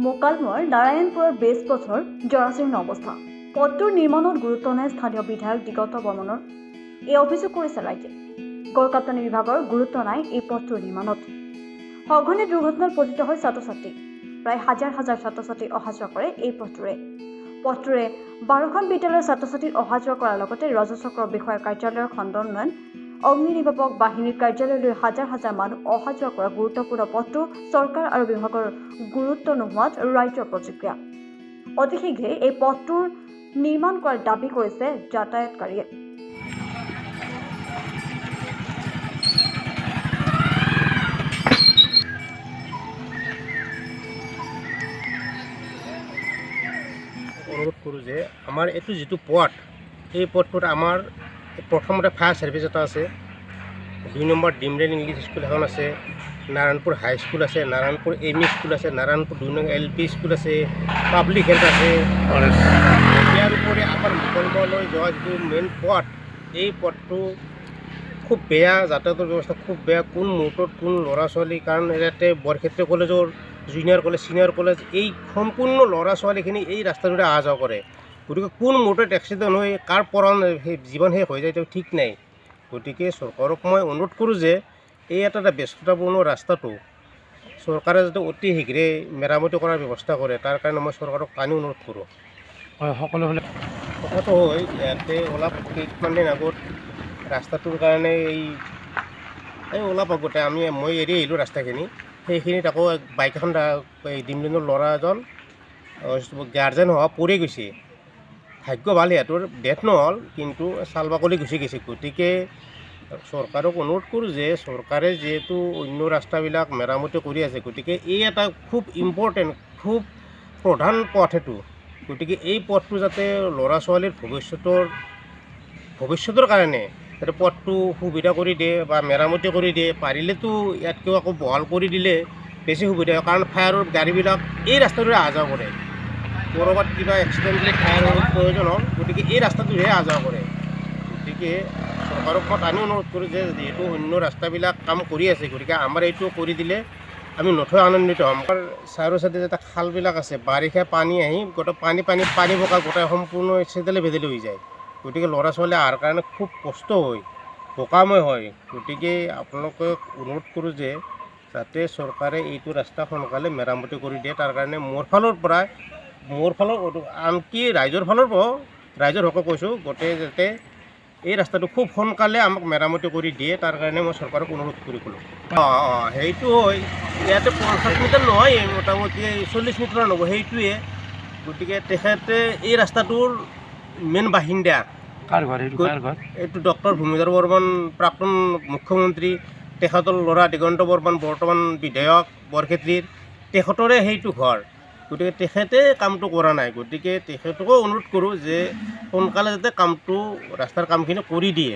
মোকালমোৰ নাৰায়ণপুৰৰ বেছ পথৰ জৰাজীৰ্ণ অৱস্থা। পথটোৰ নিৰ্মাণত গুৰুত্ব নাই স্থানীয় বিধায়ক দিগন্ত বৰ্মনৰ। এই অভিযোগ কৰিছে ৰাইজে। গড়কাপ্তানি বিভাগৰ গুৰুত্ব নাই এই পথটোৰ নিৰ্মাণত। সঘনে দুৰ্ঘটনাত পতিত হয় ছাত্ৰ-ছাত্ৰী। প্ৰায় হাজাৰ হাজাৰ ছাত্ৰ-ছাত্ৰী অহা যোৱা কৰে এই পথটোৰে। 12খন বিদ্যালয়ৰ ছাত্ৰ-ছাত্ৰী অহা যোৱা কৰাৰ লগতে ৰজচক্ৰ বিষয়াৰ কাৰ্যালয়ৰ খণ্ড উন্নয়ন, অগ্নি নিৰ্বাপক বাহিনীৰ কাৰ্যালয়লৈ হাজাৰ হাজাৰ মানুহ অহা যোৱা কৰা গুৰুত্বপূৰ্ণ পথটো চৰকাৰ আৰু বিভাগৰ গুৰুত্ব নোহোৱাত ৰাইজৰ প্ৰতিক্ৰিয়া। অতি শীঘ্ৰে এই পথটোৰ নিৰ্মাণ কৰাৰ দাবী কৰিছে যাতায়াতকাৰীয়ে। অনুৰোধ কৰোঁ যে আমাৰ এইটো যিটো পথ, এই পথটোত আমাৰ প্ৰথমতে ফায়াৰ ছাৰ্ভিচ এটা আছে, 2 নম্বৰ ডিমৰেল ইংলিছ স্কুল এখন আছে, নাৰায়ণপুৰ হাই স্কুল আছে, নাৰায়ণপুৰ এম ই স্কুল আছে, নাৰায়ণপুৰ 2 নং LP স্কুল আছে, পাব্লিক হেল্থ আছে। ইয়াৰ উপৰি আমাৰ মোকালমোৰলৈ যোৱা যিটো মেইন পথ, এই পথটো খুব বেয়া, যাতায়াতৰ ব্যৱস্থা খুব বেয়া। কোন মুহূৰ্তত কোন ল'ৰা ছোৱালী, কাৰণ ইয়াতে বৰক্ষেত্ৰ কলেজৰ জুনিয়ৰ কলেজ, ছিনিয়ৰ কলেজ, এই সম্পূৰ্ণ ল'ৰা ছোৱালীখিনি এই ৰাস্তাটোৰে অহা যোৱা কৰে। গতিকে কোন মুহূৰ্তত এক্সিডেণ্ট হৈ কাৰ পৰণ জীৱন শেষ হৈ যায়, তেওঁ ঠিক নাই। গতিকে চৰকাৰক মই অনুৰোধ কৰোঁ যে এই এটা ব্যস্ততাপূৰ্ণ ৰাস্তাটো চৰকাৰে যাতে অতি শীঘ্ৰে মেৰামতি কৰাৰ ব্যৱস্থা কৰে, তাৰ কাৰণে মই চৰকাৰক কানি অনুৰোধ কৰোঁ। হয়, সকলোফালে কথাটো হয়, ইয়াতে অলপ কেইটামান দিন আগত ৰাস্তাটোৰ কাৰণে অলপ আগতে মই এৰি আহিলোঁ ৰাস্তাখিনি। সেইখিনিত আকৌ বাইক এখন ডিমলিনৰ ল'ৰা এজন গাৰ্জেন হোৱা পৰি গৈছে। ভাগ্য ভাল, সিহঁতৰ ডেথ নহ'ল, কিন্তু ছাল বাকলি গুচি গৈছে। গতিকে চৰকাৰক অনুৰোধ কৰোঁ যে চৰকাৰে যিহেতু অন্য ৰাস্তাবিলাক মেৰামতি কৰি আছে, গতিকে এই এটা খুব ইম্পৰ্টেণ্ট, খুব প্ৰধান পথ এইটো। গতিকে এই পথটো যাতে ল'ৰা ছোৱালীৰ ভৱিষ্যতৰ কাৰণে যাতে পথটো সুবিধা কৰি দিয়ে বা মেৰামতি কৰি দিয়ে, পাৰিলেতো ইয়াতকৈ আকৌ বহল কৰি দিলে বেছি সুবিধা হয়। কাৰণ ফায়াৰৰ গাড়ীবিলাক এই ৰাস্তাটোৰে অহা যোৱা কৰে। ক'ৰবাত কিবা এক্সিডেণ্ট হ'লে ফায়াৰৰ প্ৰয়োজন হ'ল, গতিকে এই ৰাস্তাটোৰে অহা যোৱা কৰে। গতিকে চৰকাৰক মই টানি অনুৰোধ কৰোঁ যে যিহেতু অন্য ৰাস্তাবিলাক কাম কৰি আছে, গতিকে আমাৰ এইটো কৰি দিলে আমি নথৈ আনন্দিত হ'ম। আমাৰ চাইডে চাইডে যেতিয়া খালবিলাক আছে, বাৰিষা পানী আহি গোটেই পানী বোকা গোটেই সম্পূৰ্ণ চেদেলে ভেদেলি হৈ যায়। গতিকে ল'ৰা ছোৱালী অহাৰ কাৰণে খুব কষ্ট হয়, বোকাময় হয়। গতিকে আপোনালোকে অনুৰোধ কৰোঁ যে যাতে চৰকাৰে এইটো ৰাস্তা সোনকালে মেৰামতি কৰি দিয়ে। তাৰ কাৰণে মোৰ ফালৰ আনকি ৰাইজৰ ফালৰ পৰা, ৰাইজৰ হকে কৈছোঁ, গোটেই যাতে এই ৰাস্তাটো খুব সোনকালে আমাক মেৰামতি কৰি দিয়ে, তাৰ কাৰণে মই চৰকাৰক অনুৰোধ কৰি ক'লোঁ। সেইটো হয়, ইয়াতে 50 মিটাৰ নহয়, মোটামুটি 40 মিটাৰ নহ'ব, সেইটোৱে। গতিকে তেখেতে এই ৰাস্তাটোৰ মেইন বাসিন্দা। কাৰ ঘৰ এইটো ডক্টৰ ভূমিধৰ বৰ্মন, প্ৰাক্তন মুখ্যমন্ত্ৰী, তেখেতৰ ল'ৰা দিগন্ত বৰ্মন, বৰ্তমান বিধায়ক বৰক্ষেত্ৰীৰ, তেখেতৰে সেইটো ঘৰ। গতিকে তেখেতে কামটো কৰা নাই। গতিকে তেখেতকো অনুৰোধ কৰোঁ যে সোনকালে যাতে ৰাস্তাৰ কামখিনি কৰি দিয়ে।